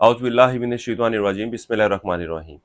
औज़ु बिल्लाहि मिनश शैतानिर रजीम बिस्मिल्लाहिर रहमानिर रहीम।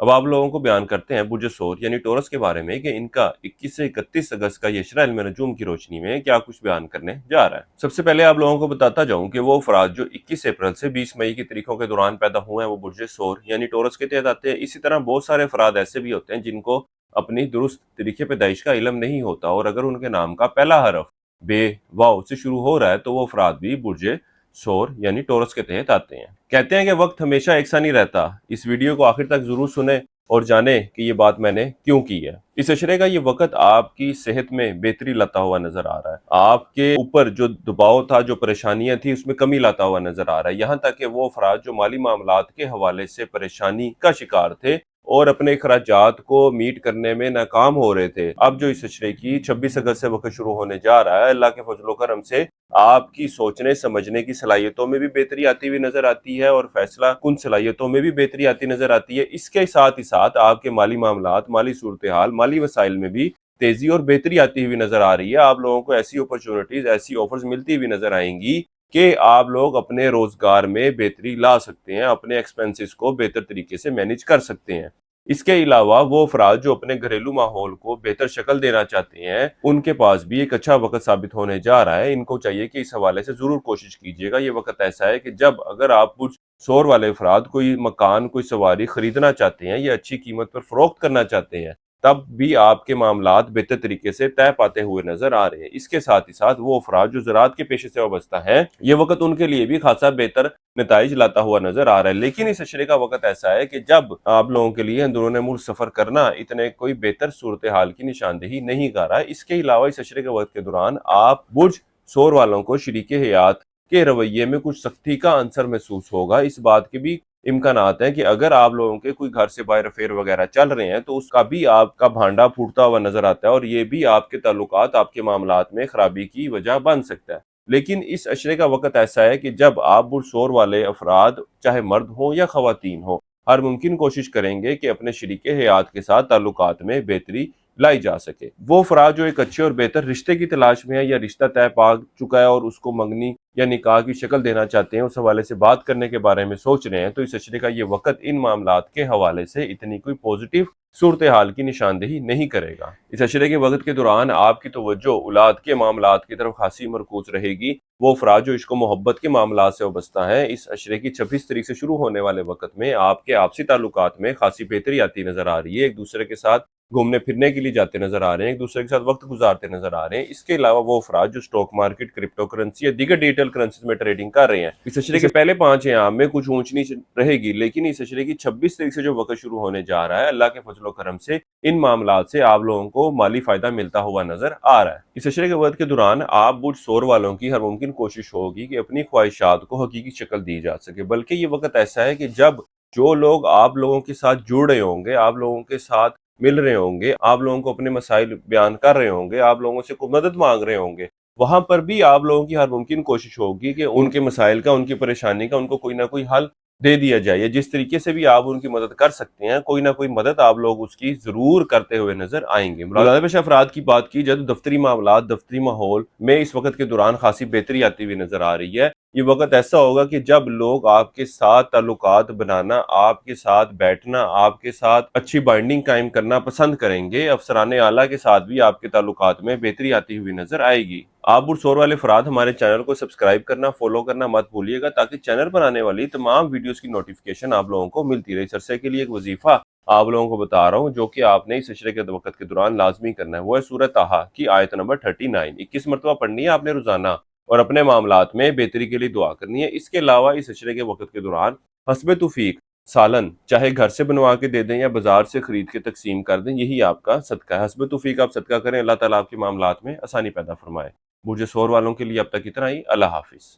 अब आप लोगों को बयान करते हैं बुर्ज सोर यानी टॉरस के बारे में कि इनका 21 से 31 अगस्त का यशरा इल्म नजूम की रोशनी में क्या कुछ बयान करने जा रहा है। सबसे पहले आप लोगों को बताता जाऊं कि वो अफराद जो 21 अप्रैल से 20 मई की तारीखों के दौरान पैदा हुए हैं वो बुर्ज सोर यानी टॉरस के तहत आते हैं। इसी तरह बहुत सारे अफराद ऐसे भी होते हैं जिनको अपनी दुरुस्त तरीके पैदाइश का इल्म नहीं होता और अगर उनके नाम का पहला हरफ बे वाव से शुरू हो रहा है तो वो अफराद भी बुर्ज सोर यानी टॉरस के तहत आते हैं। कहते हैं कि वक्त हमेशा एक सा नहीं रहता। इस वीडियो को आखिर तक जरूर सुने और जाने कि ये बात मैंने क्यों की है। इस अशरे का ये वक्त आपकी सेहत में बेहतरी लाता हुआ नजर आ रहा है। आपके ऊपर जो दबाव था, जो परेशानियां थी, उसमें कमी लाता हुआ नजर आ रहा है। यहाँ तक कि वो अफराद जो माली मामलात के हवाले से परेशानी का शिकार थे और अपने अखराजात को मीट करने में नाकाम हो रहे थे, अब जो इस अशरे की 26 अगस्त से वक्त शुरू होने जा रहा है, अल्लाह के फजलो करम से आपकी सोचने समझने की सलाहियतों में भी बेहतरी आती हुई नजर आती है और फैसला कुन सलाहियतों में भी बेहतरी आती नजर आती है। इसके साथ ही साथ आपके माली मामलात, माली सूरत हाल, माली वसाइल में भी तेजी और बेहतरी आती हुई नजर आ रही है। आप लोगों को ऐसी अपॉर्चुनिटीज, ऐसी ऑफर्स मिलती हुई नजर आएंगी कि आप लोग अपने रोजगार में बेहतरी ला सकते हैं, अपने एक्सपेंसेस को बेहतर तरीके से मैनेज कर सकते हैं। इसके अलावा वो अफराद जो अपने घरेलू माहौल को बेहतर शक्ल देना चाहते हैं, उनके पास भी एक अच्छा वक्त साबित होने जा रहा है। इनको चाहिए कि इस हवाले से जरूर कोशिश कीजिएगा। ये वक्त ऐसा है कि जब अगर आप कुछ शोर वाले अफराद कोई मकान, कोई सवारी खरीदना चाहते हैं या अच्छी कीमत पर फरोख्त करना चाहते हैं, तब भी आपके मामलात बेहतर तरीके से तय पाते हुए नजर आ रहे हैं। इसके साथ ही साथ वो अफराद जो ज़राअत के पेशे से वाबस्ता है, ये वक्त उनके लिए भी खासा बेहतर नताइज लाता हुआ नजर आ रहा है। लेकिन इस अशरे का वक्त ऐसा है कि जब आप लोगों के लिए अंदरूनी मुल्क सफर करना इतने कोई बेहतर सूरत हाल की निशानदेही नहीं कर रहा है। इसके अलावा इस अशरे के वक्त के दौरान आप बुर्ज सोर वालों को शरीके हयात के रवैये में कुछ सख्ती का अंसर महसूस होगा। इस बात के भी इम्कानात हैं कि अगर आप लोगों के कोई घर से बाहर अफेयर वगैरह चल रहे हैं तो उसका भी आपका भांडा फूटता हुआ नजर आता है और ये भी आपके ताल्लुकात, आपके मामलात में खराबी की वजह बन सकता है। लेकिन इस अशरे का वक्त ऐसा है कि जब आप बुरशोर वाले अफराद, चाहे मर्द हो या खवातीन हो, हर मुमकिन कोशिश करेंगे कि अपने शरीके हयात के साथ ताल्लुकात में बेहतरी लाई जा सके। वो अफराद जो एक अच्छे और बेहतर रिश्ते की तलाश में है या रिश्ता तय पा चुका है और उसको मंगनी या निकाह की शक्ल देना चाहते हैं, उस हवाले से बात करने के बारे में सोच रहे हैं, तो इस अशरे का ये वक्त इन मामलात के हवाले से इतनी कोई पॉजिटिव सूरत हाल की निशानदेही नहीं करेगा। इस अशरे के वक्त के दौरान आपकी तवज्जो औलाद के मामलात की तरफ खासी मरकूज रहेगी। वो अफराद जो इश्क मोहब्बत के मामलात से वाबस्ता है, इस अशरे की 26 तारीख से शुरू होने वाले वक्त में आपके आपसी ताल्लुकात में खासी बेहतरी आती नजर आ रही है। एक दूसरे के साथ घूमने फिरने के लिए जाते नजर आ रहे हैं, एक दूसरे के साथ वक्त गुजारते नजर आ रहे हैं। इसके अलावा वो अफराद जो स्टॉक मार्केट, क्रिप्टो करेंसी या दीगर डिजिटल करेंसी में ट्रेडिंग कर रहे हैं, इस अशरे के पहले 5 अयाम में कुछ ऊंच नीच रहेगी, लेकिन इस अशरे की 26 तारीख से जो वक्त शुरू होने जा रहा है, अल्लाह के फजलो करम से इन मामलात से आप लोगों को माली फायदा मिलता हुआ नजर आ रहा है। इस अशरे के वक्त के दौरान आप बुर्ज सोर वालों की हर मुमकिन कोशिश होगी कि अपनी ख्वाहिशात को हकीकी शक्ल दी जा सके। बल्कि ये वक्त ऐसा है कि जब जो लोग आप लोगों के साथ जुड़ रहे होंगे, आप लोगों के साथ मिल रहे होंगे, आप लोगों को अपने मसाइल बयान कर रहे होंगे, आप लोगों से कोई मदद मांग रहे होंगे, वहां पर भी आप लोगों की हर मुमकिन कोशिश होगी कि उनके मसाइल का, उनकी परेशानी का उनको कोई ना कोई हल दे दिया जाए। या जिस तरीके से भी आप उनकी मदद कर सकते हैं, कोई ना कोई मदद आप लोग उसकी जरूर करते हुए नजर आएंगे। मुलाज़ा पेशा अफराद की बात की जाए तो दफ्तरी मामलात, दफ्तरी माहौल में इस वक्त के दौरान खासी बेहतरी आती हुई नजर आ रही है। ये वक्त ऐसा होगा कि जब लोग आपके साथ ताल्लुकात बनाना, आपके साथ बैठना, आपके साथ अच्छी बाइंडिंग कायम करना पसंद करेंगे। अफसराने आला के साथ भी आपके ताल्लुकात में बेहतरी आती हुई नजर आएगी। आप बुरशोर वाले अफराद हमारे चैनल को सब्सक्राइब करना, फॉलो करना मत भूलिएगा, ताकि चैनल पर आने वाली तमाम वीडियोस की नोटिफिकेशन आप लोगों को मिलती रहे। इस अरसे के लिए एक वजीफा आप लोगों को बता रहा हूँ जो कि आपने इस अशरे के वक्त के दौरान लाजमी करना है। वो है सूरह ताहा की आयत नंबर 39, 21 मरतबा पढ़नी है आपने रोजाना और अपने मामलात में बेहतरी के लिए दुआ करनी है। इसके अलावा इस अशरे के वक्त के दौरान हस्बे तौफीक सालन चाहे घर से बनवा के दे दें या बाजार से खरीद के तकसीम कर दें, यही आपका सदका है। हस्बे तौफीक आप सदका करें, अल्लाह ताला आपके मामलात में आसानी पैदा फरमाए। बुर्ज सोर वालों के लिए अब तक इतना ही। अल्लाह हाफिज।